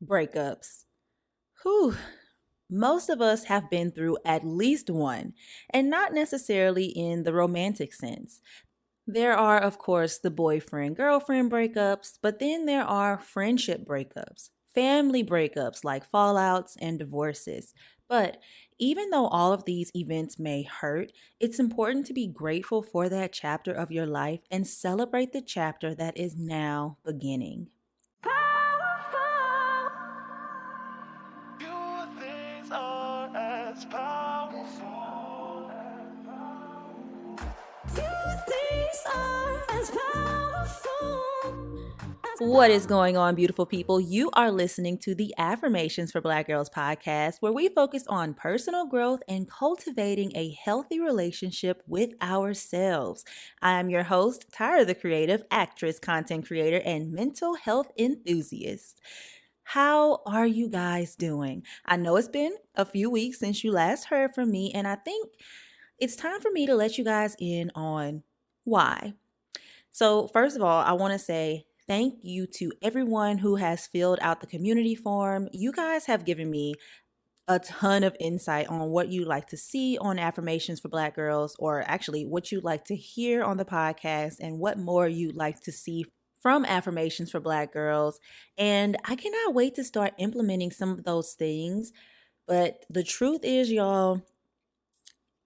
Breakups. Whew. Most of us have been through at least one, and not necessarily in the romantic sense. There are, of course, the boyfriend girlfriend breakups, but then there are friendship breakups, family breakups like fallouts and divorces. But even though all of these events may hurt, it's important to be grateful for that chapter of your life and celebrate the chapter that is now beginning. Few things are as powerful. What is going on, beautiful people? You are listening to the Affirmations for Black Girls podcast, where we focus on personal growth and cultivating a healthy relationship with ourselves. I am your host, Tyra the Creative, actress, content creator, and mental health enthusiast. How are you guys doing? I know it's been a few weeks since you last heard from me, and I think it's time for me to let you guys in on why. So, first of all, I want to say thank you to everyone who has filled out the community form. You guys have given me a ton of insight on what you like to see on Affirmations for Black Girls, or actually what you like to hear on the podcast, and what more you'd like to see from Affirmations for Black Girls. And I cannot wait to start implementing some of those things. But the truth is, y'all,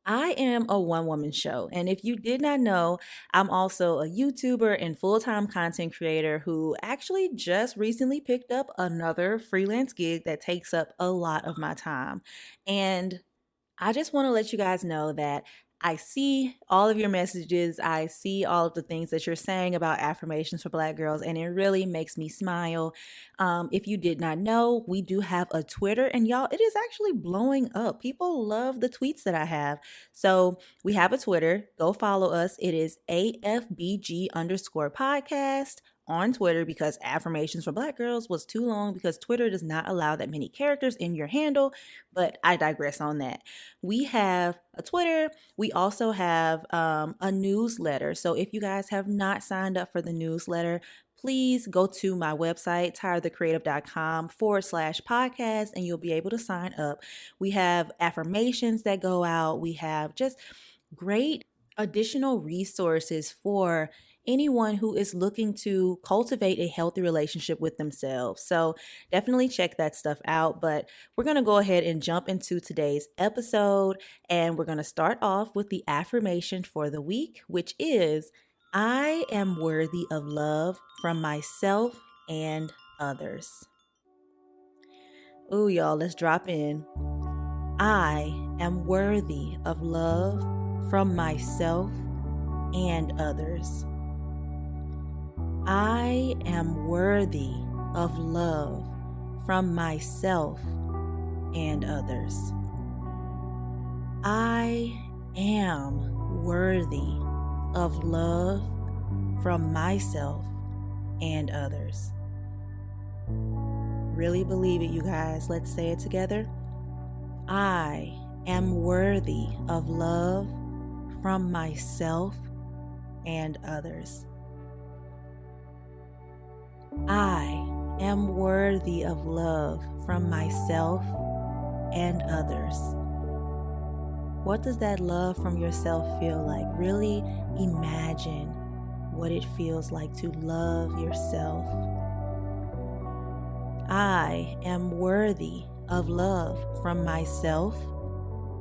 I am a one woman show. And if you did not know, I'm also a YouTuber and full time content creator who actually just recently picked up another freelance gig that takes up a lot of my time. And I just want to let you guys know that I see all of your messages. I see all of the things that you're saying about Affirmations for Black girls, and it really makes me smile. If you did not know, we do have a Twitter, and y'all, it is actually blowing up. People love the tweets that I have. So we have a Twitter. Go follow us. It is AFBG_podcast on Twitter, because Affirmations for Black Girls was too long because Twitter does not allow that many characters in your handle, but I digress on that. We have a Twitter. We also have a newsletter. So if you guys have not signed up for the newsletter, please go to my website, tiretheCreative.com/podcast, and you'll be able to sign up. We have affirmations that go out. We have just great additional resources for anyone who is looking to cultivate a healthy relationship with themselves. So definitely check that stuff out. But we're going to go ahead and jump into today's episode. And we're going to start off with the affirmation for the week, which is I am worthy of love from myself and others. Ooh, y'all, let's drop in. I am worthy of love from myself and others. I am worthy of love from myself and others. I am worthy of love from myself and others. Really believe it, you guys. Let's say it together. I am worthy of love from myself and others. I am worthy of love from myself and others. What does that love from yourself feel like? Really imagine what it feels like to love yourself. I am worthy of love from myself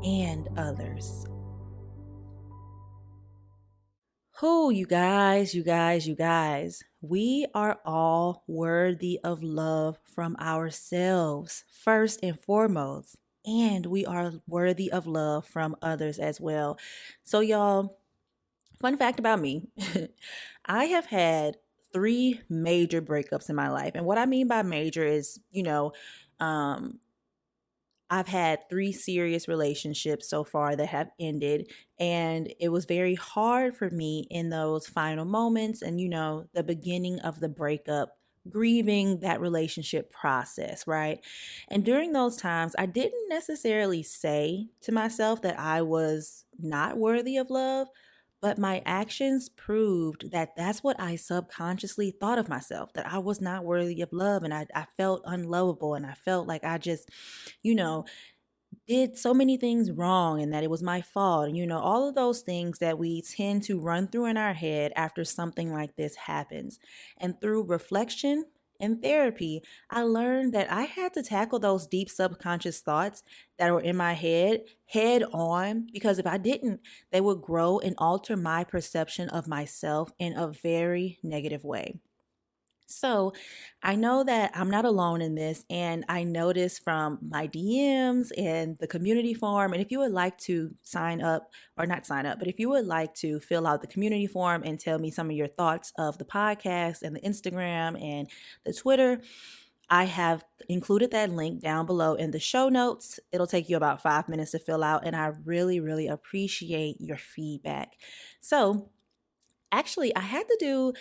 and others. Who, you guys. We are all worthy of love from ourselves, first and foremost. And we are worthy of love from others as well. So, y'all, fun fact about me I have had 3 major breakups in my life. And what I mean by major is, um, I've had 3 serious relationships so far that have ended, and it was very hard for me in those final moments and, the beginning of the breakup, grieving that relationship process, right? And during those times, I didn't necessarily say to myself that I was not worthy of love, But my actions proved that that's what I subconsciously thought of myself, that I was not worthy of love, and I felt unlovable, and I felt like I just, you know, did so many things wrong and that it was my fault. And, all of those things that we tend to run through in our head after something like this happens. And through reflection and therapy, I learned that I had to tackle those deep subconscious thoughts that were in my head on, because if I didn't, they would grow and alter my perception of myself in a very negative way. So I know that I'm not alone in this, and I noticed from my DMs and the community forum. And if you would like to sign up, or not sign up, but if you would like to fill out the community forum and tell me some of your thoughts of the podcast and the Instagram and the Twitter, I have included that link down below in the show notes. It'll take you about 5 minutes to fill out, and I really, really appreciate your feedback. So, actually, I had to do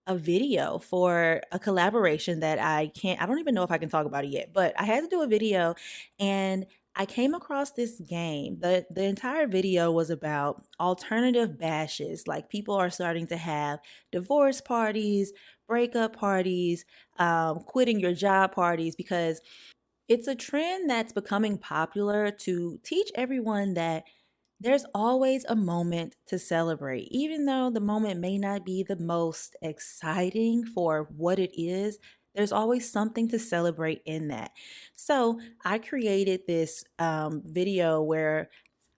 a video for a collaboration that I don't even know if I can talk about it yet, but I had to do a video, and I came across this game. The entire video was about alternative bashes. Like, people are starting to have divorce parties, breakup parties, quitting your job parties, because it's a trend that's becoming popular to teach everyone that there's always a moment to celebrate. Even though the moment may not be the most exciting for what it is, there's always something to celebrate in that. So I created this video where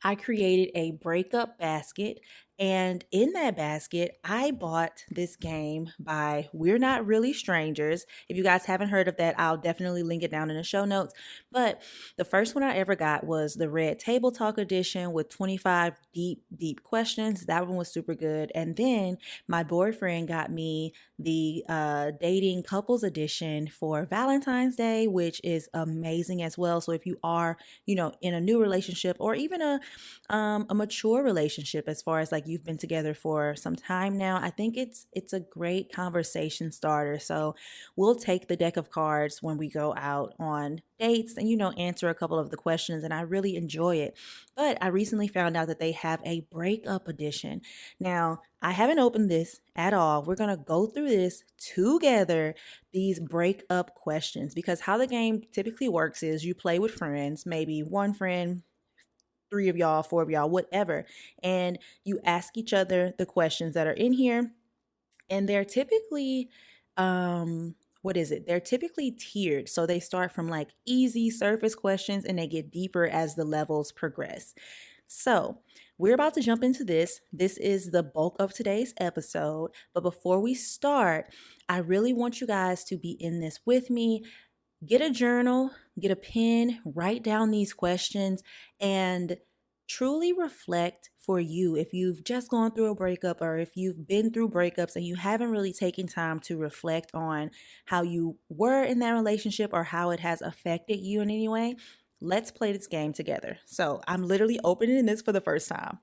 I created a breakup basket. And in that basket, I bought this game by We're Not Really Strangers. If you guys haven't heard of that, I'll definitely link it down in the show notes. But the first one I ever got was the Red Table Talk edition with 25 deep, deep questions. That one was super good. And then my boyfriend got me the Dating Couples edition for Valentine's Day, which is amazing as well. So if you are, in a new relationship, or even a mature relationship, as far as like you've been together for some time now, I think it's a great conversation starter. So we'll take the deck of cards when we go out on dates and answer a couple of the questions, and I really enjoy it. But I recently found out that they have a breakup edition. Now, I haven't opened this at all. We're going to go through this together, these breakup questions, because how the game typically works is you play with friends, maybe one friend, three of y'all, four of y'all, whatever. And you ask each other the questions that are in here. And they're typically, They're typically tiered. So they start from like easy surface questions and they get deeper as the levels progress. So we're about to jump into this. This is the bulk of today's episode. But before we start, I really want you guys to be in this with me. Get a journal, get a pen, write down these questions, and truly reflect for you. If you've just gone through a breakup, or if you've been through breakups and you haven't really taken time to reflect on how you were in that relationship or how it has affected you in any way, let's play this game together. So I'm literally opening this for the first time.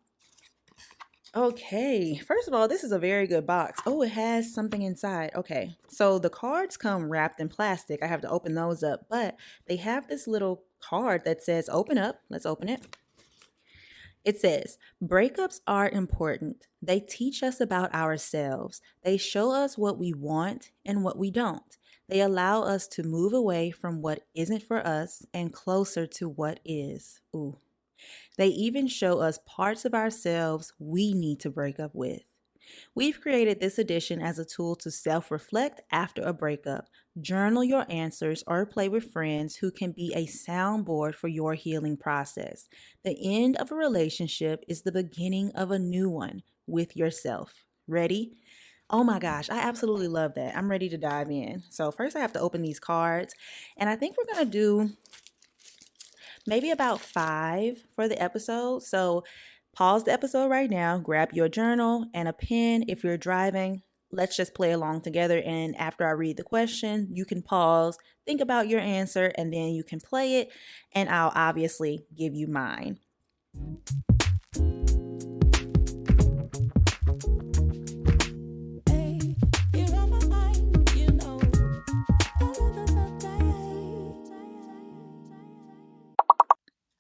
Okay, first of all, this is a very good box. Oh, it has something inside. Okay, so the cards come wrapped in plastic. I have to open those up, but they have this little card that says open up. Let's open it. It says, breakups are important. They teach us about ourselves. They show us what we want and what we don't. They allow us to move away from what isn't for us and closer to what is. Ooh. They even show us parts of ourselves we need to break up with. We've created this edition as a tool to self-reflect after a breakup, journal your answers, or play with friends who can be a soundboard for your healing process. The end of a relationship is the beginning of a new one with yourself. Ready? Oh my gosh, I absolutely love that. I'm ready to dive in. So first I have to open these cards, and I think we're going to do maybe about 5 for the episode. So pause the episode right now, grab your journal and a pen. If you're driving, let's just play along together. And after I read the question, you can pause, think about your answer, and then you can play it. And I'll obviously give you mine.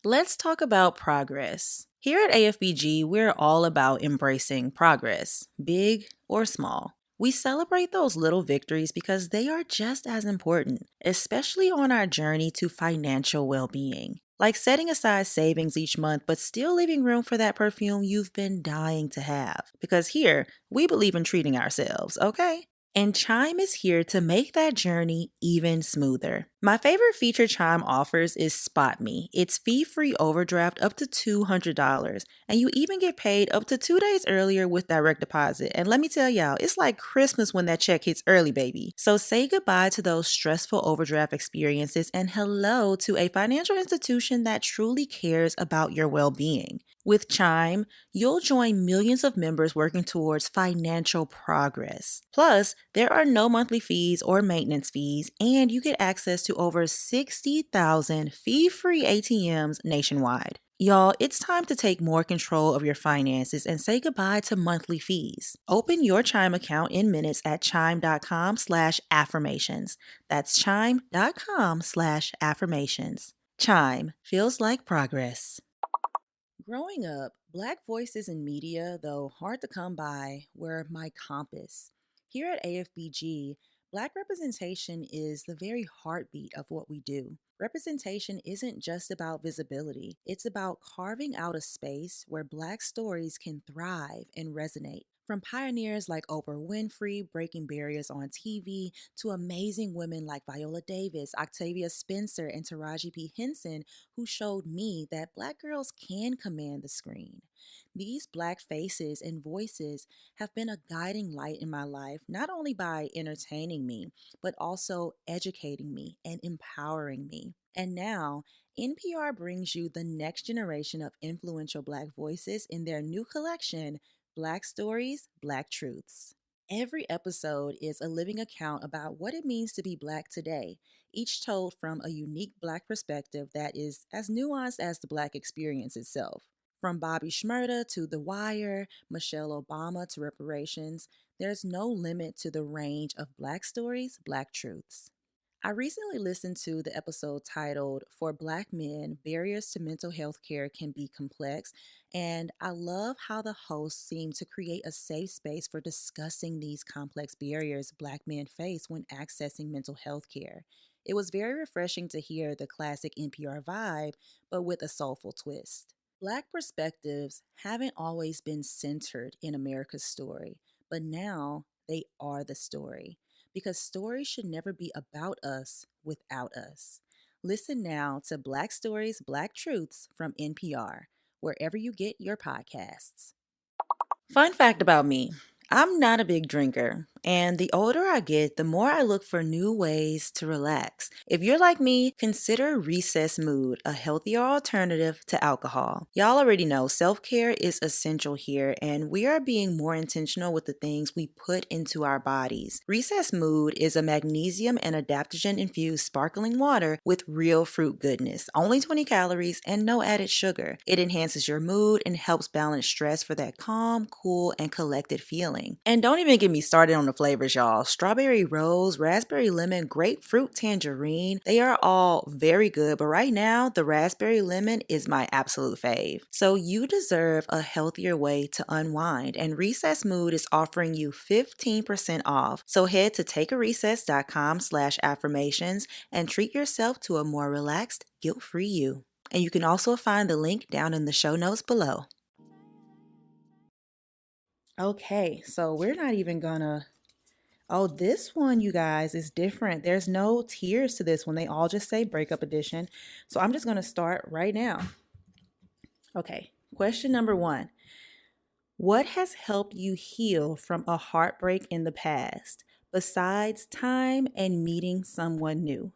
Let's talk about progress. Here at AFBG, we're all about embracing progress, big or small. We celebrate those little victories because they are just as important, especially on our journey to financial well being. Like setting aside savings each month, but still leaving room for that perfume you've been dying to have. Because here, we believe in treating ourselves, okay? And Chime is here to make that journey even smoother. My favorite feature Chime offers is Spot Me. It's fee-free overdraft up to $200, and you even get paid up to 2 days earlier with direct deposit. And let me tell y'all, it's like Christmas when that check hits early, baby. So say goodbye to those stressful overdraft experiences and hello to a financial institution that truly cares about your well-being. With Chime, you'll join millions of members working towards financial progress. Plus, there are no monthly fees or maintenance fees, and you get access to over 60,000 fee free ATMs nationwide. Y'all, it's time to take more control of your finances and say goodbye to monthly fees. Open your Chime account in minutes at chime.com/affirmations. That's chime.com/affirmations. Chime feels like progress. Growing up, Black voices in media, though hard to come by, were my compass. Here at AFBG, Black representation is the very heartbeat of what we do. Representation isn't just about visibility, it's about carving out a space where Black stories can thrive and resonate. From pioneers like Oprah Winfrey breaking barriers on TV to amazing women like Viola Davis, Octavia Spencer, and Taraji P. Henson, who showed me that Black girls can command the screen. These Black faces and voices have been a guiding light in my life, not only by entertaining me, but also educating me and empowering me. And now, NPR brings you the next generation of influential Black voices in their new collection, Black Stories, Black Truths. Every episode is a living account about what it means to be Black today, each told from a unique Black perspective that is as nuanced as the Black experience itself. From Bobby Shmurda to The Wire, Michelle Obama to reparations, there's no limit to the range of Black stories, Black truths. I recently listened to the episode titled For Black Men, Barriers to Mental Health Care Can Be Complex, and I love how the host seemed to create a safe space for discussing these complex barriers Black men face when accessing mental health care. It was very refreshing to hear the classic NPR vibe, but with a soulful twist. Black perspectives haven't always been centered in America's story, but now they are the story because stories should never be about us without us. Listen now to Black Stories, Black Truths from NPR, wherever you get your podcasts. Fun fact about me, I'm not a big drinker, and the older I get, the more I look for new ways to relax. If you're like me, consider Recess Mood, a healthier alternative to alcohol. Y'all already know self-care is essential here, and we are being more intentional with the things we put into our bodies. Recess Mood is a magnesium and adaptogen infused sparkling water with real fruit goodness, only 20 calories and no added sugar. It enhances your mood and helps balance stress for that calm, cool, and collected feeling. And don't even get me started on the flavors, y'all. Strawberry rose, raspberry lemon, grapefruit tangerine. They are all very good, but right now, the raspberry lemon is my absolute fave. So you deserve a healthier way to unwind, and Recess Mood is offering you 15% off. So head to takearecess.com/affirmations and treat yourself to a more relaxed, guilt-free you. And you can also find the link down in the show notes below. Okay, so we're not even gonna. Oh, this one, you guys, is different. There's no tiers to this one. They all just say breakup edition. So I'm just gonna start right now. Okay, question number one. What has helped you heal from a heartbreak in the past besides time and meeting someone new?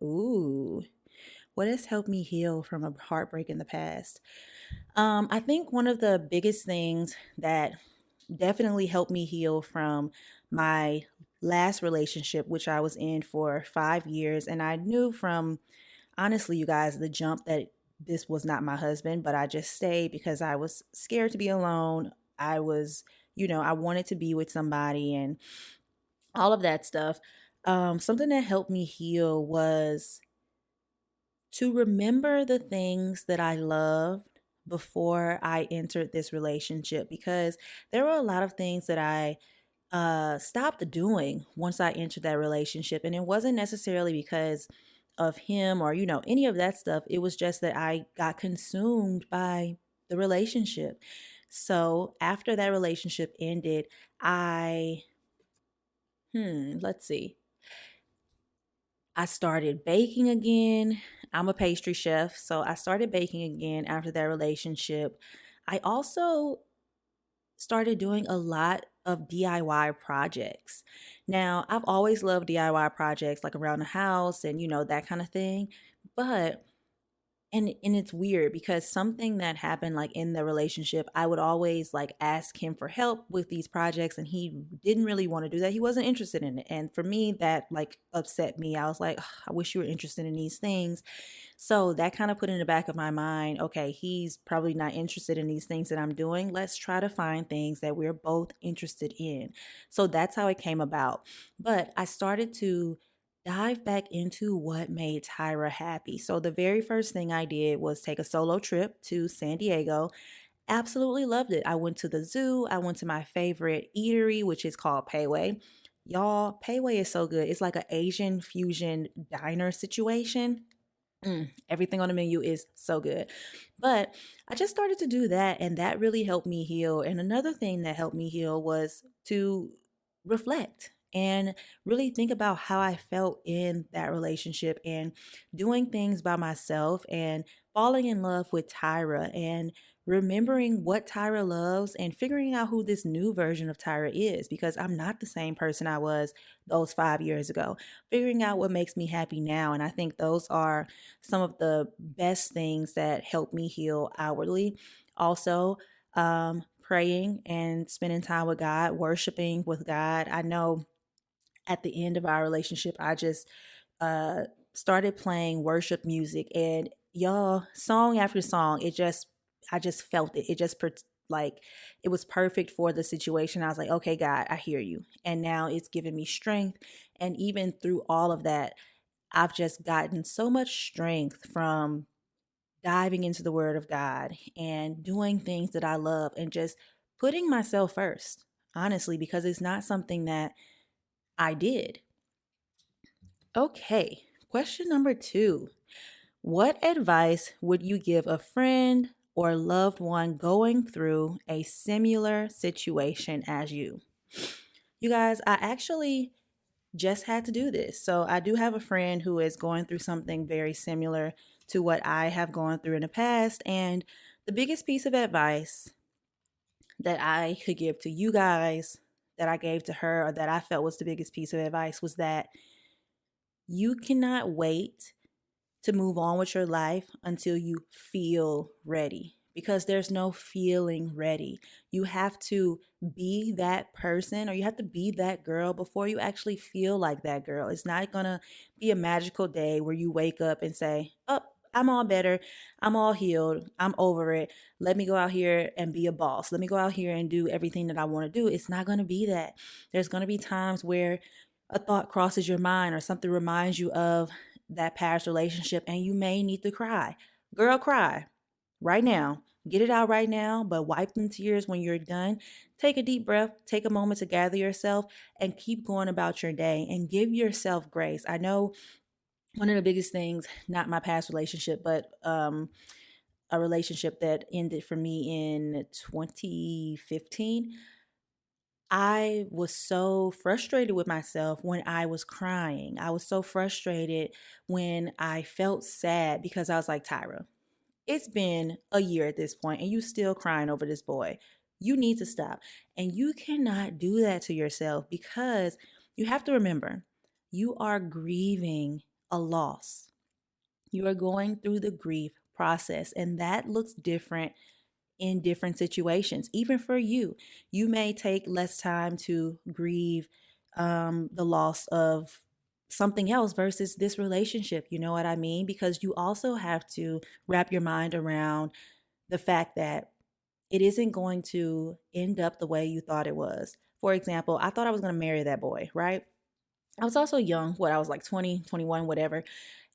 Ooh, what has helped me heal from a heartbreak in the past? I think one of the biggest things that definitely helped me heal from my last relationship, which I was in for 5 years. And I knew from, honestly, you guys, the jump that this was not my husband, but I just stayed because I was scared to be alone. I was, I wanted to be with somebody and all of that stuff. Something that helped me heal was to remember the things that I loved before I entered this relationship, because there were a lot of things that I stopped doing once I entered that relationship. And it wasn't necessarily because of him or, any of that stuff. It was just that I got consumed by the relationship. So after that relationship ended, I, let's see, I started baking again. I'm a pastry chef, so I started baking again after that relationship. I also started doing a lot of DIY projects. Now, I've always loved DIY projects like around the house and that kind of thing, but and it's weird because something that happened like in the relationship, I would always like ask him for help with these projects and he didn't really want to do that. He wasn't interested in it. And for me, that like upset me. I was like, "Ugh, I wish you were interested in these things." So that kind of put in the back of my mind, okay, he's probably not interested in these things that I'm doing. Let's try to find things that we're both interested in. So that's how it came about. But I started to dive back into what made Tyra happy. So the very first thing I did was take a solo trip to San Diego. Absolutely loved it. I went to the zoo. I went to my favorite eatery, which is called Payway. Y'all, Payway is so good. It's like an Asian fusion diner situation. Everything on the menu is so good. But I just started to do that, and that really helped me heal. And another thing that helped me heal was to reflect and really think about how I felt in that relationship and doing things by myself and falling in love with Tyra and remembering what Tyra loves and figuring out who this new version of Tyra is, because I'm not the same person I was those 5 years ago. Figuring out what makes me happy now. And I think those are some of the best things that help me heal outwardly. Also, praying and spending time with God, worshiping with God. I know at the end of our relationship, I just uh, started playing worship music, and y'all, song after song, I just felt it. It just like it was perfect for the situation. I was like, okay, God, I hear you, and now it's giving me strength. And even through all of that, I've just gotten so much strength from diving into the Word of God and doing things that I love and just putting myself first, honestly, because it's not something that I did. Okay, question number 2. What advice would you give a friend or loved one going through a similar situation as you? You guys, I actually just had to do this. So I do have a friend who is going through something very similar to what I have gone through in the past. And the biggest piece of advice that I could give to you guys, that I gave to her, or that I felt was the biggest piece of advice, was that you cannot wait to move on with your life until you feel ready, because there's no feeling ready. You have to be that person, or you have to be that girl before you actually feel like that girl. It's not going to be a magical day where you wake up and say, "Oh, I'm all better. I'm all healed. I'm over it. Let me go out here and be a boss. Let me go out here and do everything that I want to do." It's not going to be that. There's going to be times where a thought crosses your mind or something reminds you of that past relationship and you may need to cry. Girl, cry right now. Get it out right now, but wipe them tears when you're done. Take a deep breath, take a moment to gather yourself, and keep going about your day and give yourself grace. I know one of the biggest things, not my past relationship, but a relationship that ended for me in 2015. I was so frustrated with myself when I was crying. I was so frustrated when I felt sad because I was like, Tyra, it's been a year at this point and you still crying over this boy. You need to stop. And you cannot do that to yourself, because you have to remember you are grieving a loss. You are going through the grief process, and that looks different in different situations. Even for you, you may take less time to grieve the loss of something else versus this relationship. You know what I mean? Because you also have to wrap your mind around the fact that it isn't going to end up the way you thought it was. For example, I thought I was going to marry that boy, right? I was also young, I was like 20, 21, whatever.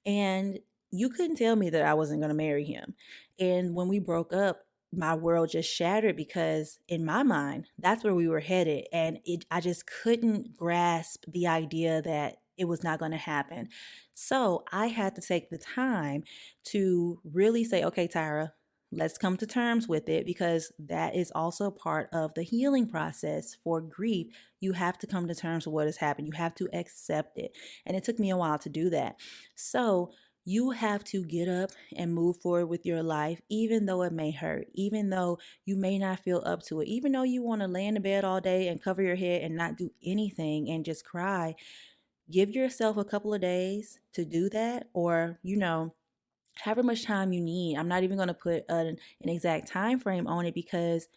And you couldn't tell me that I wasn't going to marry him. And when we broke up, my world just shattered because in my mind, that's where we were headed. And I just couldn't grasp the idea that it was not going to happen. So I had to take the time to really say, okay, Tyra, let's come to terms with it, because that is also part of the healing process for grief. You have to come to terms with what has happened. You have to accept it. And it took me a while to do that. So you have to get up and move forward with your life, even though it may hurt, even though you may not feel up to it, even though you want to lay in the bed all day and cover your head and not do anything and just cry. Give yourself a couple of days to do that, or, however much time you need. I'm not even going to put an exact time frame on it, because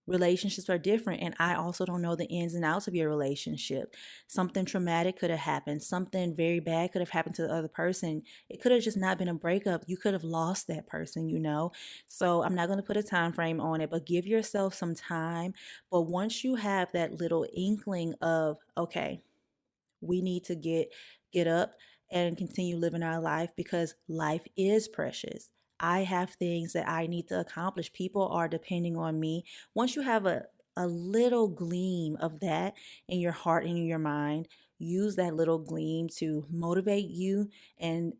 relationships are different, and I also don't know the ins and outs of your relationship. Something traumatic could have happened. Something very bad could have happened to the other person. It could have just not been a breakup. You could have lost that person. So I'm not going to put a time frame on it, but give yourself some time. But once you have that little inkling of, okay, we need to get up and continue living our life, because life is precious. I have things that I need to accomplish. People are depending on me. Once you have a little gleam of that in your heart and in your mind, use that little gleam to motivate you and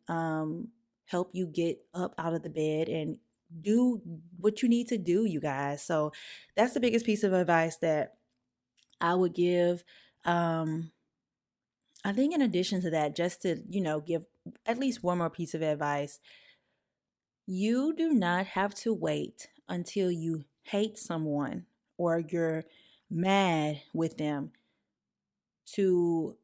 help you get up out of the bed and do what you need to do, you guys. So that's the biggest piece of advice that I would give. I think in addition to that, just to, give at least one more piece of advice, you do not have to wait until you hate someone or you're mad with them to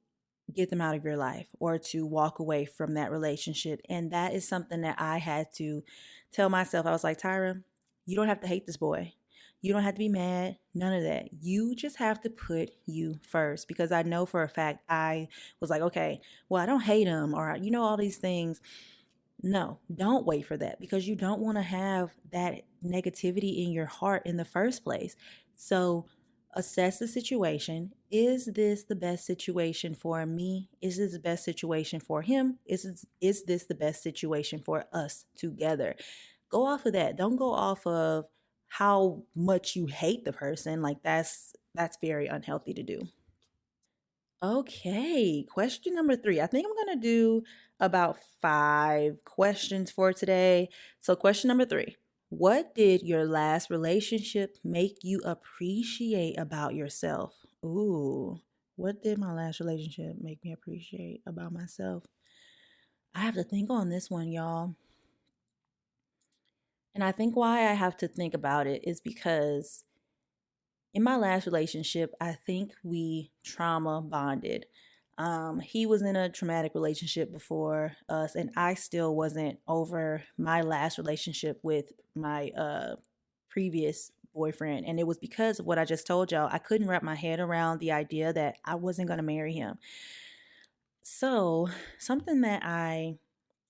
get them out of your life or to walk away from that relationship. And that is something that I had to tell myself. I was like, Tyra, you don't have to hate this boy. You don't have to be mad. None of that. You just have to put you first, because I know for a fact I was like, okay, well, I don't hate him, or, all these things. No, don't wait for that, because you don't want to have that negativity in your heart in the first place. So assess the situation. Is this the best situation for me? Is this the best situation for him? Is this the best situation for us together? Go off of that. Don't go off of how much you hate the person. Like that's very unhealthy to do. Okay, question number 3. I think I'm going to do about 5 questions for today. So, question number 3. What did your last relationship make you appreciate about yourself? Ooh, what did my last relationship make me appreciate about myself? I have to think on this one, y'all. And I think why I have to think about it is because in my last relationship, I think we trauma bonded. He was in a traumatic relationship before us, and I still wasn't over my last relationship with my previous boyfriend. And it was because of what I just told y'all. I couldn't wrap my head around the idea that I wasn't going to marry him. So, something that I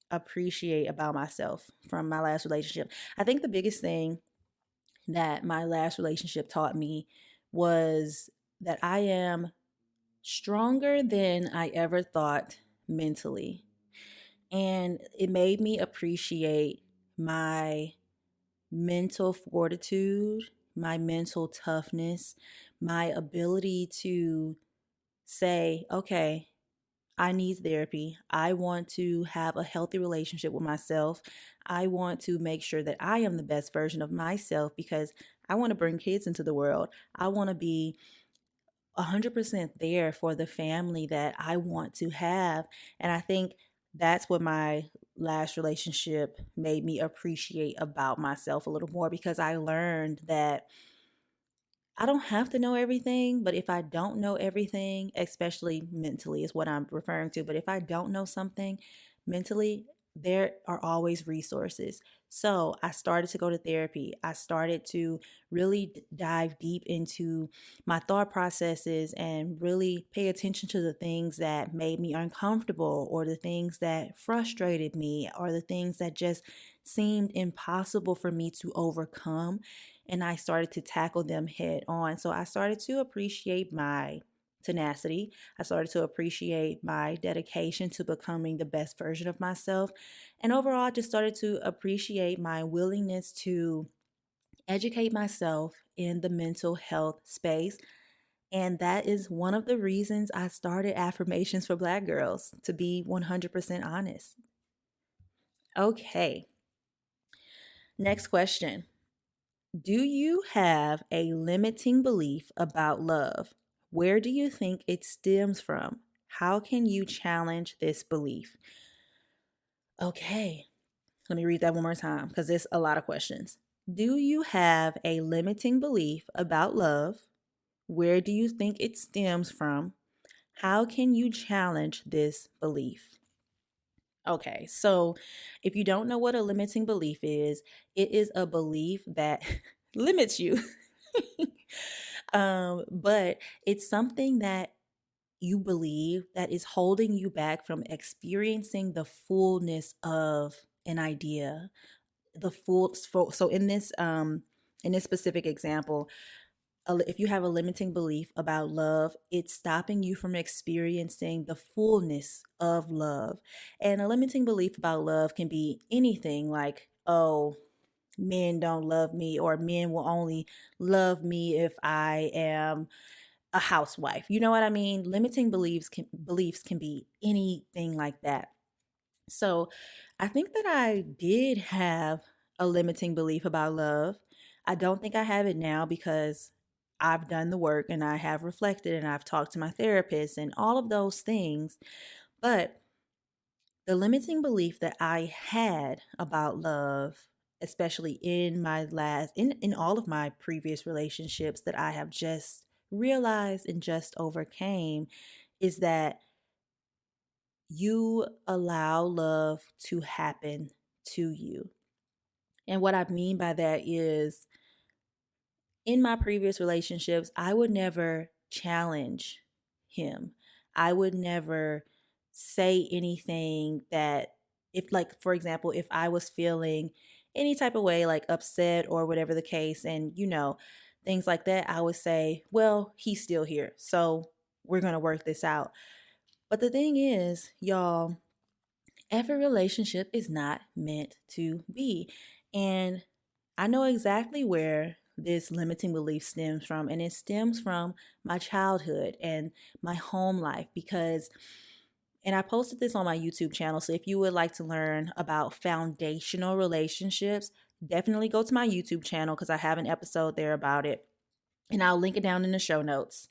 appreciate about myself from my last relationship, I think the biggest thing that my last relationship taught me was that I am stronger than I ever thought mentally. And it made me appreciate my mental fortitude, my mental toughness, my ability to say, okay, I need therapy. I want to have a healthy relationship with myself. I want to make sure that I am the best version of myself, because I want to bring kids into the world. I want to be 100% there for the family that I want to have. And I think that's what my last relationship made me appreciate about myself a little more, because I learned that I don't have to know everything, but if I don't know everything, especially mentally is what I'm referring to, but if I don't know something mentally, there are always resources. So I started to go to therapy. I started to really dive deep into my thought processes and really pay attention to the things that made me uncomfortable, or the things that frustrated me, or the things that just seemed impossible for me to overcome, and I started to tackle them head on. So I started to appreciate my tenacity. I started to appreciate my dedication to becoming the best version of myself. And overall, I just started to appreciate my willingness to educate myself in the mental health space. And that is one of the reasons I started Affirmations for Black Girls, to be 100% honest. Okay, next question. Do you have a limiting belief about love? Where do you think it stems from? How can you challenge this belief? Okay, let me read that one more time because there's a lot of questions. Do you have a limiting belief about love? Where do you think it stems from? How can you challenge this belief? Okay, so if you don't know what a limiting belief is, it is a belief that limits you. But it's something that you believe that is holding you back from experiencing the fullness of an idea. So in this specific example, if you have a limiting belief about love, it's stopping you from experiencing the fullness of love. And a limiting belief about love can be anything like, oh, men don't love me, or men will only love me if I am a housewife. You know what I mean? Limiting beliefs can be anything like that. So I think that I did have a limiting belief about love. I don't think I have it now because I've done the work and I have reflected and I've talked to my therapist and all of those things. But the limiting belief that I had about love, especially in all of my previous relationships that I have just realized and just overcame, is that you allow love to happen to you. And what I mean by that is, in my previous relationships, I would never challenge him. I would never say anything that, if, like, for example, if I was feeling any type of way, like upset or whatever the case, and, things like that, I would say, well, he's still here. So we're going to work this out. But the thing is, y'all, every relationship is not meant to be. And I know exactly where this limiting belief stems from, and it stems from my childhood and my home life because, and I posted this on my YouTube channel. So if you would like to learn about foundational relationships, definitely go to my YouTube channel because I have an episode there about it. And I'll link it down in the show notes.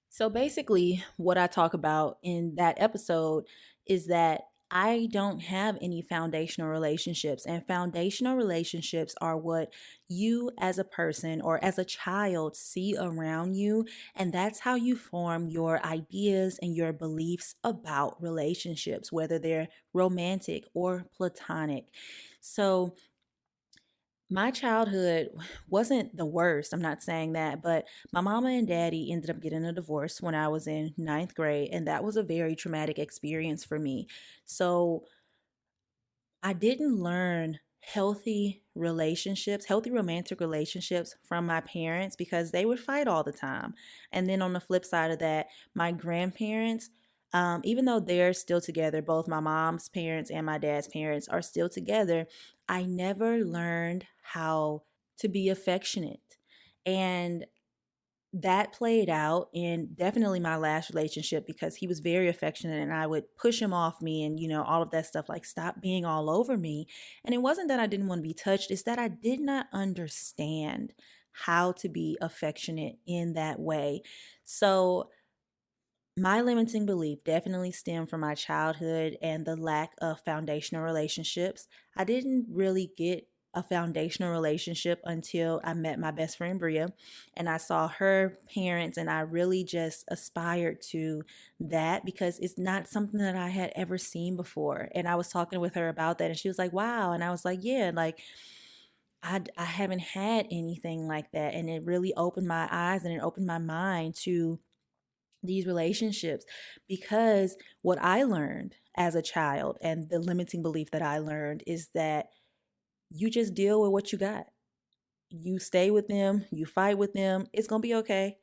So basically, what I talk about in that episode is that I don't have any foundational relationships, and foundational relationships are what you as a person or as a child see around you, and that's how you form your ideas and your beliefs about relationships, whether they're romantic or platonic. So, my childhood wasn't the worst. I'm not saying that, but my mama and daddy ended up getting a divorce when I was in ninth grade, and that was a very traumatic experience for me. So I didn't learn healthy romantic relationships from my parents because they would fight all the time. And then on the flip side of that, my grandparents, even though they're still together, both my mom's parents and my dad's parents are still together, I never learned how to be affectionate. And that played out in definitely my last relationship because he was very affectionate and I would push him off me and, all of that stuff, like, stop being all over me. And it wasn't that I didn't want to be touched, it's that I did not understand how to be affectionate in that way. So my limiting belief definitely stemmed from my childhood and the lack of foundational relationships. I didn't really get a foundational relationship until I met my best friend Bria and I saw her parents, and I really just aspired to that because it's not something that I had ever seen before. And I was talking with her about that and she was like, "Wow." And I was like, "Yeah, like I haven't had anything like that." And it really opened my eyes and it opened my mind to these relationships because what I learned as a child and the limiting belief that I learned is that you just deal with what you got. You stay with them, you fight with them, it's going to be okay.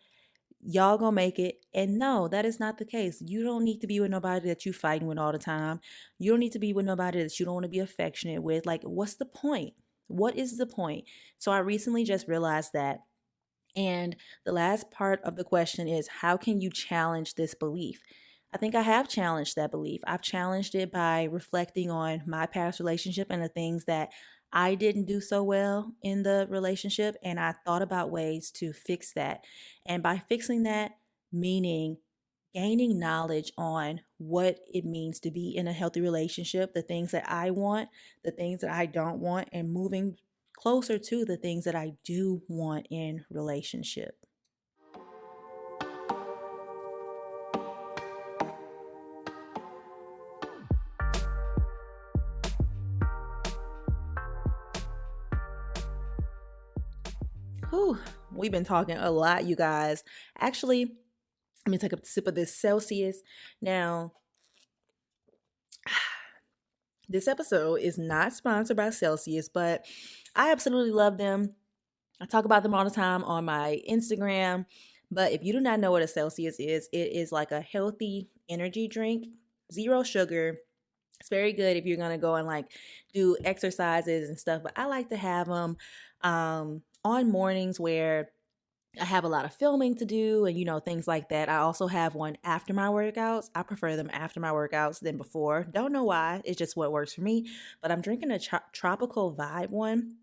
y'all gonna make it. And no, that is not the case. You don't need to be with nobody that you fighting with all the time. You don't need to be with nobody that you don't want to be affectionate with. Like, what's the point? What is the point? So I recently just realized that. And the last part of the question is, how can you challenge this belief? I think I have challenged that belief. I've challenged it by reflecting on my past relationship and the things that I didn't do so well in the relationship. And I thought about ways to fix that. And by fixing that, meaning gaining knowledge on what it means to be in a healthy relationship, the things that I want, the things that I don't want, and moving closer to the things that I do want in relationship. Whew, we've been talking a lot, you guys. Actually, let me take a sip of this Celsius. Now, this episode is not sponsored by Celsius, but I absolutely love them. I talk about them all the time on my Instagram. But if you do not know what a Celsius is, it is like a healthy energy drink, zero sugar. It's very good if you're gonna go and like do exercises and stuff. But I like to have them on mornings where I have a lot of filming to do and things like that. I also have one after my workouts. I prefer them after my workouts than before. Don't know why. It's just what works for me. But I'm drinking a tropical vibe one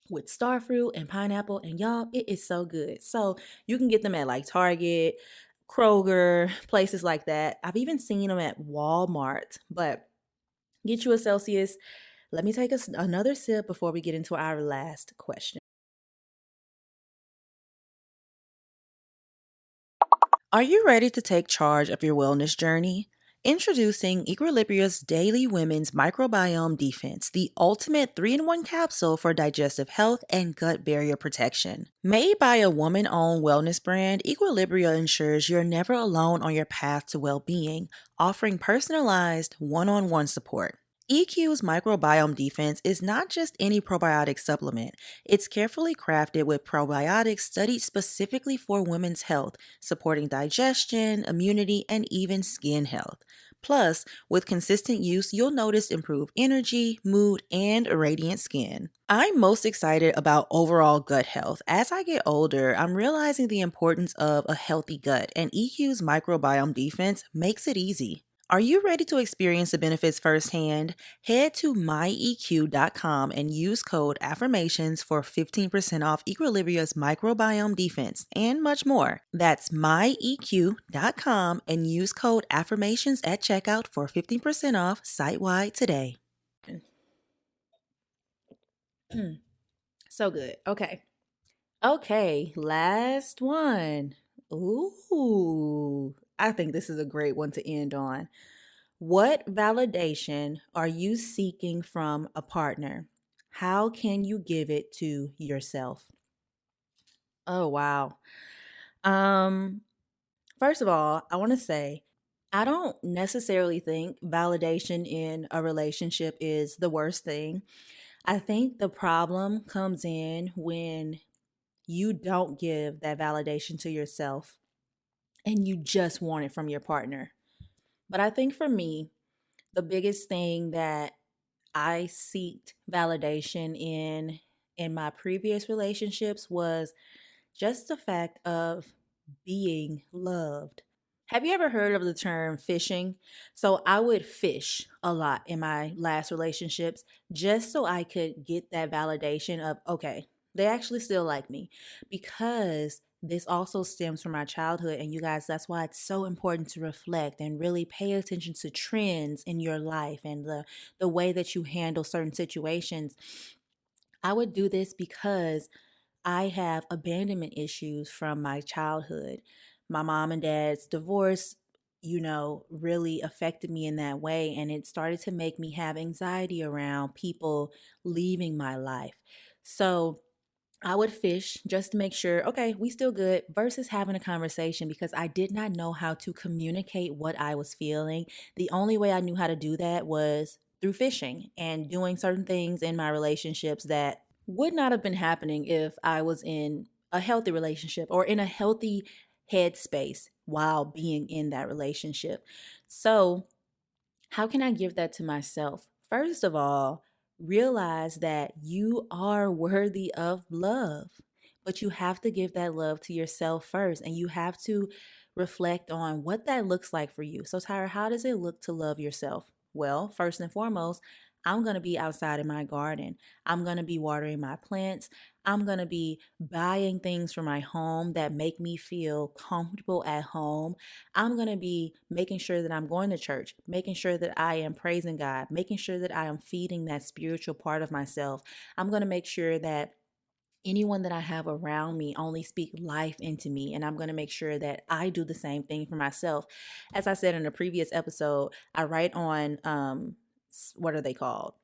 with starfruit and pineapple, and y'all, it is so good. So you can get them at like Target, Kroger, places like that. I've even seen them at Walmart. But get you a Celsius. Let me take another sip before we get into our last question. Are you ready to take charge of your wellness journey? Introducing Equilibria's Daily Women's Microbiome Defense, the ultimate 3-in-1 capsule for digestive health and gut barrier protection. Made by a woman-owned wellness brand, Equilibria ensures you're never alone on your path to well-being, offering personalized one-on-one support. EQ's microbiome defense is not just any probiotic supplement. It's carefully crafted with probiotics studied specifically for women's health, supporting digestion, immunity, and even skin health. Plus, with consistent use, you'll notice improved energy, mood, and radiant skin. I'm most excited about overall gut health. As I get older, I'm realizing the importance of a healthy gut, and EQ's microbiome defense makes it easy. Are you ready to experience the benefits firsthand? Head to myeq.com and use code AFFIRMATIONS for 15% off Equilibria's microbiome defense and much more. That's myeq.com and use code AFFIRMATIONS at checkout for 15% off site-wide today. So good. Okay, last one. Ooh, I think this is a great one to end on. What validation are you seeking from a partner? How can you give it to yourself? Oh, wow. Um, First of all, I want to say I don't necessarily think validation in a relationship is the worst thing. I think the problem comes in when you don't give that validation to yourself and you just want it from your partner. But I think for me, the biggest thing that I seeked validation in my previous relationships was just the fact of being loved. Have you ever heard of the term fishing? So I would fish a lot in my last relationships just so I could get that validation of, okay, they actually still like me, because this also stems from my childhood. And you guys, that's why it's so important to reflect and really pay attention to trends in your life and the way that you handle certain situations. I would do this because I have abandonment issues from my childhood. My mom and dad's divorce, really affected me in that way. And it started to make me have anxiety around people leaving my life. So I would fish just to make sure, okay, we still good, versus having a conversation, because I did not know how to communicate what I was feeling. The only way I knew how to do that was through fishing and doing certain things in my relationships that would not have been happening if I was in a healthy relationship or in a healthy headspace while being in that relationship. So, how can I give that to myself? First of all, realize that you are worthy of love, but you have to give that love to yourself first, and you have to reflect on what that looks like for you. So, Tyra, how does it look to love yourself? Well, first and foremost, I'm going to be outside in my garden. I'm going to be watering my plants. I'm going to be buying things for my home that make me feel comfortable at home. I'm going to be making sure that I'm going to church, making sure that I am praising God, making sure that I am feeding that spiritual part of myself. I'm going to make sure that anyone that I have around me only speak life into me. And I'm going to make sure that I do the same thing for myself. As I said in a previous episode, I write on, what are they called?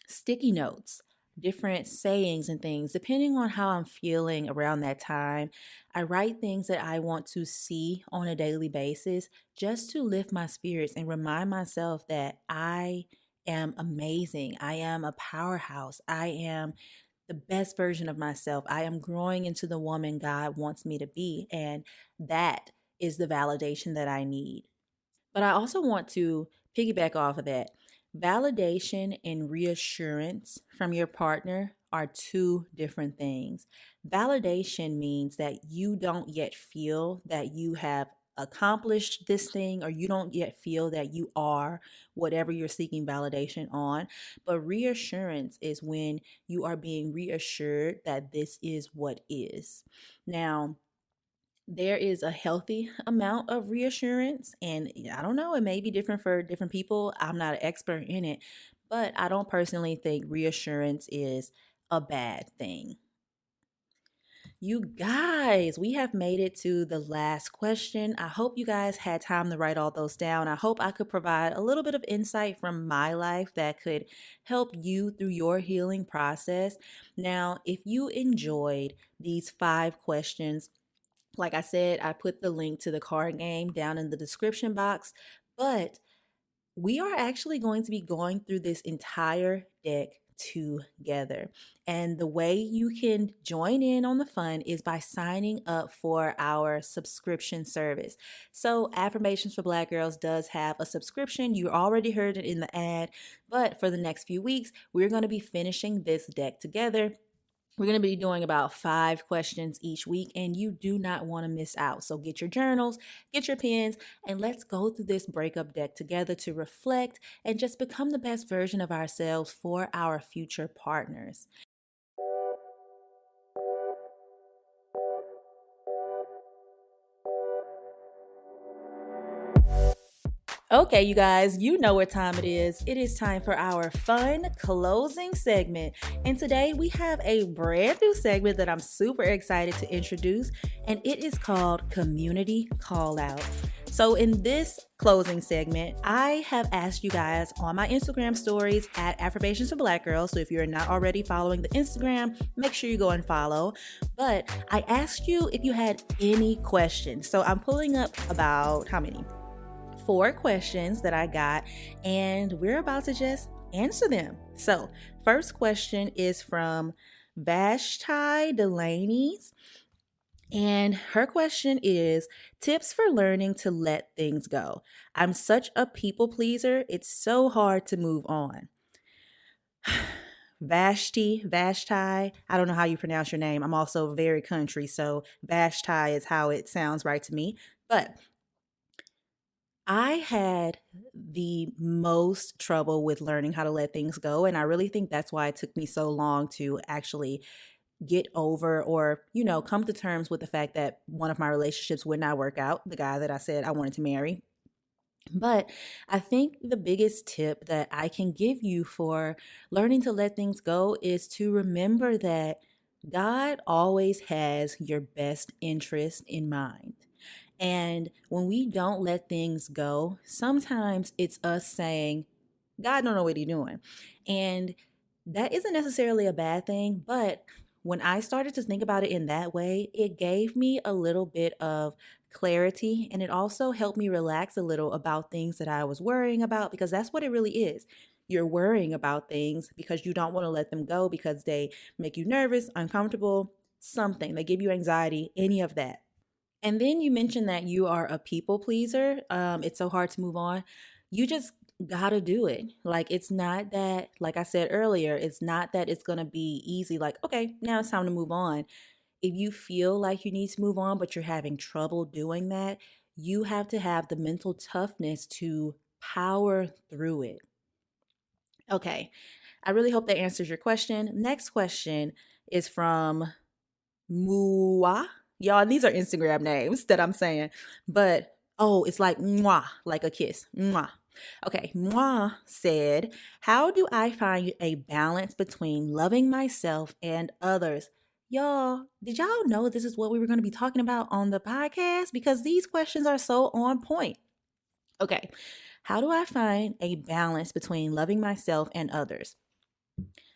Sticky notes, different sayings and things, depending on how I'm feeling around that time. I write things that I want to see on a daily basis just to lift my spirits and remind myself that I am amazing. I am a powerhouse. I am the best version of myself. I am growing into the woman God wants me to be. And that is the validation that I need. But I also want to piggyback off of that. Validation and reassurance from your partner are two different things. Validation means that you don't yet feel that you have accomplished this thing, or you don't yet feel that you are whatever you're seeking validation on. But reassurance is when you are being reassured that this is what is. Now, there is a healthy amount of reassurance, and I don't know, it may be different for different people. I'm not an expert in it, but I don't personally think reassurance is a bad thing. You guys, we have made it to the last question. I hope you guys had time to write all those down. I hope I could provide a little bit of insight from my life that could help you through your healing process. Now, if you enjoyed these 5 questions, like I said, I put the link to the card game down in the description box, but we are actually going to be going through this entire deck together. And the way you can join in on the fun is by signing up for our subscription service. So, Affirmations for Black Girls does have a subscription. You already heard it in the ad, but for the next few weeks, we're going to be finishing this deck together. We're going to be doing about 5 questions each week, and you do not want to miss out. So get your journals, get your pens, and let's go through this breakup deck together to reflect and just become the best version of ourselves for our future partners. Okay, you guys, you know what time it is. It is time for our fun closing segment. And today we have a brand new segment that I'm super excited to introduce, and it is called Community Call Out. So, in this closing segment, I have asked you guys on my Instagram stories at Affirmations for Black Girls. So, if you're not already following the Instagram, make sure you go and follow. But I asked you if you had any questions. So, I'm pulling up about how many? 4 questions that I got, and we're about to just answer them. So, first question is from Vashti Delaney's, and her question is tips for learning to let things go. I'm such a people pleaser, it's so hard to move on. Vashti, I don't know how you pronounce your name. I'm also very country, so Vashti is how it sounds right to me. But I had the most trouble with learning how to let things go. And I really think that's why it took me so long to actually get over or, come to terms with the fact that one of my relationships would not work out, the guy that I said I wanted to marry. But I think the biggest tip that I can give you for learning to let things go is to remember that God always has your best interest in mind. And when we don't let things go, sometimes it's us saying, God don't know what he's doing. And that isn't necessarily a bad thing, but when I started to think about it in that way, it gave me a little bit of clarity, and it also helped me relax a little about things that I was worrying about, because that's what it really is. You're worrying about things because you don't want to let them go because they make you nervous, uncomfortable, something. They give you anxiety, any of that. And then you mentioned that you are a people pleaser. It's so hard to move on. You just gotta do it. Like, it's not that, like I said earlier, it's not that it's gonna be easy. Like, okay, now it's time to move on. If you feel like you need to move on, but you're having trouble doing that, you have to have the mental toughness to power through it. Okay, I really hope that answers your question. Next question is from Mua. Y'all, these are Instagram names that I'm saying, but oh, it's like mwah, like a kiss. Mwah. Okay, Moi said, how do I find a balance between loving myself and others? Y'all, did y'all know this is what we were going to be talking about on the podcast? Because these questions are so on point. Okay, how do I find a balance between loving myself and others?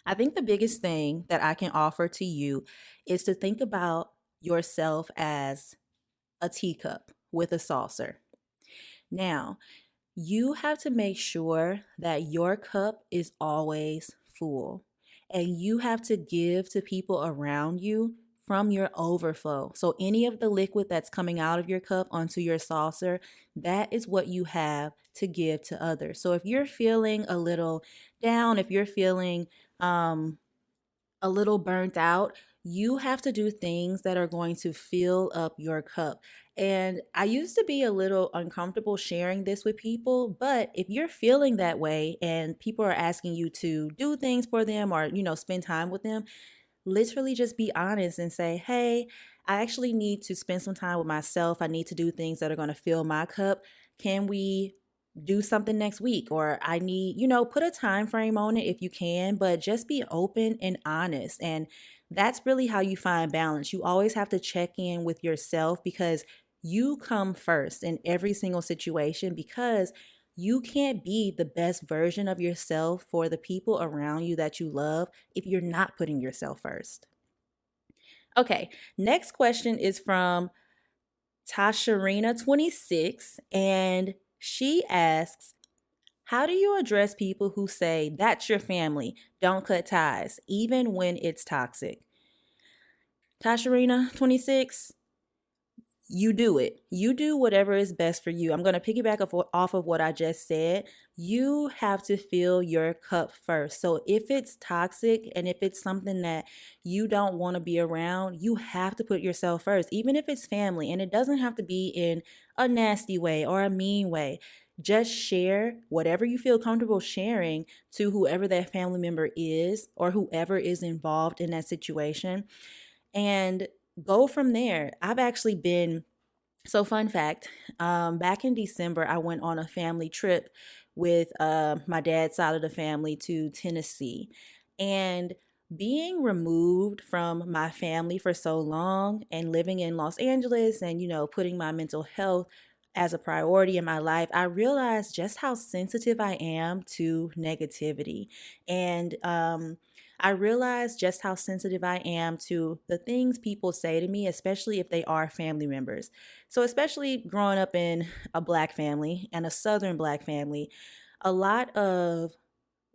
I think the biggest thing that I can offer to you is to think about yourself as a teacup with a saucer. Now, you have to make sure that your cup is always full, and you have to give to people around you from your overflow. So, any of the liquid that's coming out of your cup onto your saucer, that is what you have to give to others. So, if you're feeling a little down, if you're feeling um, a little burnt out, you have to do things that are going to fill up your cup. And I used to be a little uncomfortable sharing this with people, but if you're feeling that way and people are asking you to do things for them or, spend time with them, literally just be honest and say, hey, I actually need to spend some time with myself. I need to do things that are going to fill my cup. Can we do something next week? Or I need, put a time frame on it if you can, but just be open and honest. And that's really how you find balance. You always have to check in with yourself because you come first in every single situation, because you can't be the best version of yourself for the people around you that you love if you're not putting yourself first. Okay, next question is from Tasharina26, and she asks, how do you address people who say that's your family, don't cut ties, even when it's toxic? Tasharina26, you do it. You do whatever is best for you. I'm going to piggyback off of what I just said. You have to fill your cup first. So if it's toxic and if it's something that you don't want to be around, you have to put yourself first, even if it's family. And it doesn't have to be in a nasty way or a mean way. Just share whatever you feel comfortable sharing to whoever that family member is or whoever is involved in that situation, and go from there. I've actually been, so fun fact, back in December, I went on a family trip with my dad's side of the family to Tennessee. And being removed from my family for so long and living in Los Angeles and, putting my mental health as a priority in my life, I realized just how sensitive I am to negativity. And I realized just how sensitive I am to the things people say to me, especially if they are family members. So, especially growing up in a Black family and a Southern Black family, a lot of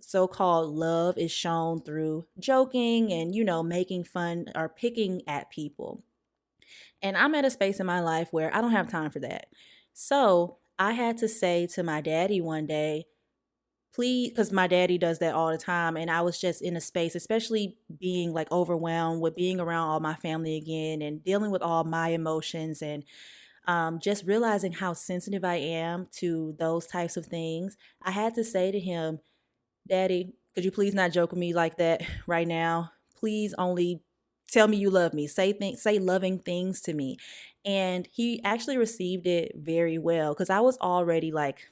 so called love is shown through joking and, making fun or picking at people. And I'm at a space in my life where I don't have time for that. So, I had to say to my daddy one day, please, because my daddy does that all the time. And I was just in a space, especially being like overwhelmed with being around all my family again and dealing with all my emotions, and just realizing how sensitive I am to those types of things. I had to say to him, Daddy, could you please not joke with me like that right now? Please only tell me you love me. Say loving things to me. And he actually received it very well, because I was already like,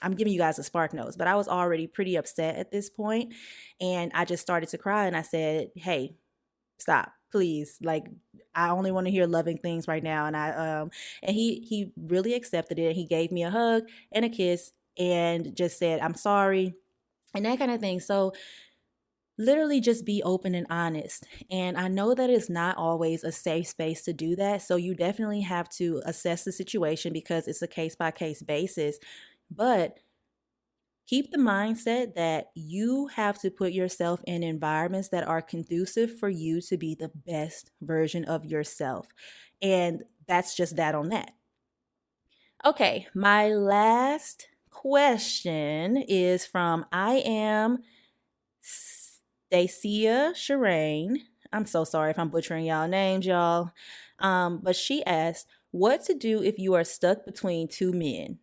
I'm giving you guys a spark notes, but I was already pretty upset at this point, and I just started to cry and I said, "Hey, stop, please. Like, I only want to hear loving things right now." And he really accepted it. He gave me a hug and a kiss and just said, "I'm sorry," and that kind of thing. So literally just be open and honest. And I know that it's not always a safe space to do that. So you definitely have to assess the situation because it's a case by case basis. But keep the mindset that you have to put yourself in environments that are conducive for you to be the best version of yourself. And that's just that on that. Okay, my last question is from I am Stacia Shireen. I'm so sorry if I'm butchering y'all names, y'all. But she asked, what to do if you are stuck between two men?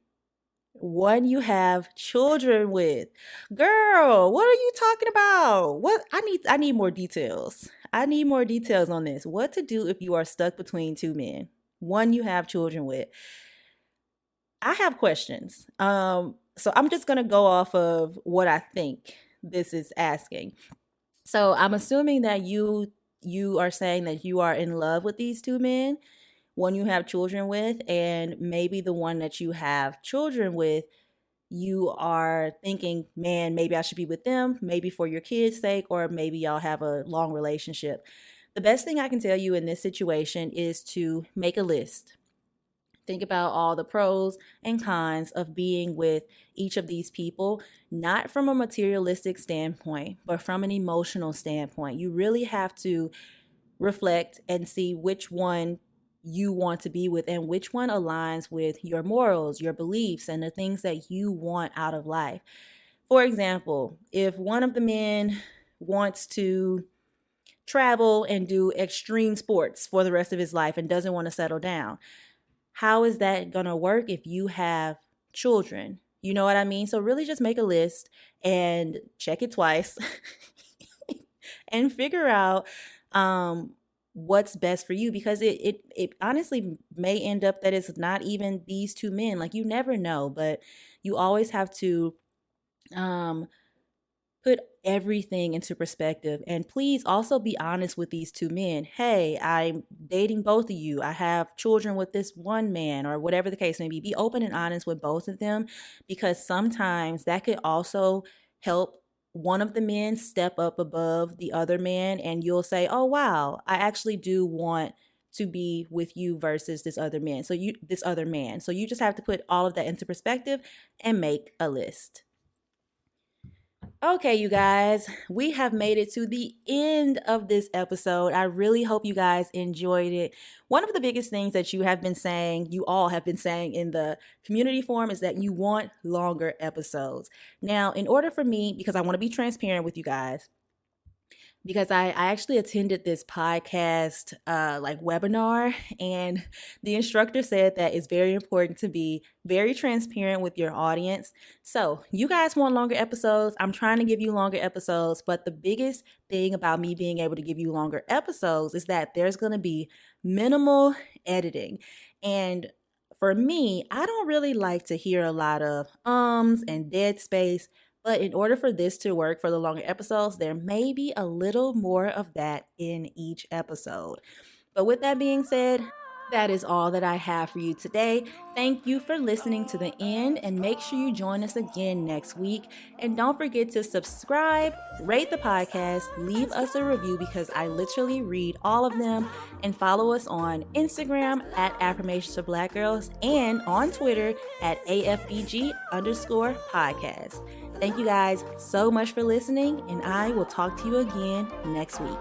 One you have children with. Girl, what are you talking about? What I need more details. I need more details on this. What to do if you are stuck between two men? One you have children with. I have questions. So I'm just gonna go off of what I think this is asking. So I'm assuming that you are saying that you are in love with these two men, one you have children with, and maybe the one that you have children with, you are thinking, man, maybe I should be with them, maybe for your kids' sake, or maybe y'all have a long relationship. The best thing I can tell you in this situation is to make a list. Think about all the pros and cons of being with each of these people, not from a materialistic standpoint, but from an emotional standpoint. You really have to reflect and see which one you want to be with and which one aligns with your morals, your beliefs, and the things that you want out of life. For example, if one of the men wants to travel and do extreme sports for the rest of his life and doesn't want to settle down, how is that going to work if you have children? You know what I mean? So really just make a list and check it twice and figure out what's best for you, because it honestly may end up that it's not even these two men. Like, you never know, but you always have to put everything into perspective. And please also be honest with these two men. Hey, I'm dating both of you. I have children with this one man, or whatever the case may be. Be open and honest with both of them, because sometimes that could also help one of the men step up above the other man, and you'll say, oh wow, I actually do want to be with you versus this other man. So you just have to put all of that into perspective and make a list. Okay, you guys, we have made it to the end of this episode. I really hope you guys enjoyed it. One of the biggest things that you all have been saying in the community forum, is that you want longer episodes. Now, in order for me, because I want to be transparent with you guys, because I actually attended this podcast webinar, and the instructor said that it's very important to be very transparent with your audience. So you guys want longer episodes. I'm trying to give you longer episodes, but the biggest thing about me being able to give you longer episodes is that there's going to be minimal editing. And for me, I don't really like to hear a lot of ums and dead space. But in order for this to work for the longer episodes, there may be a little more of that in each episode. But with that being said, that is all that I have for you today. Thank you for listening to the end, and make sure you join us again next week. And don't forget to subscribe, rate the podcast, leave us a review, because I literally read all of them, and follow us on Instagram at Affirmations for Black Girls, and on Twitter at AFBG_podcast. Thank you guys so much for listening, and I will talk to you again next week.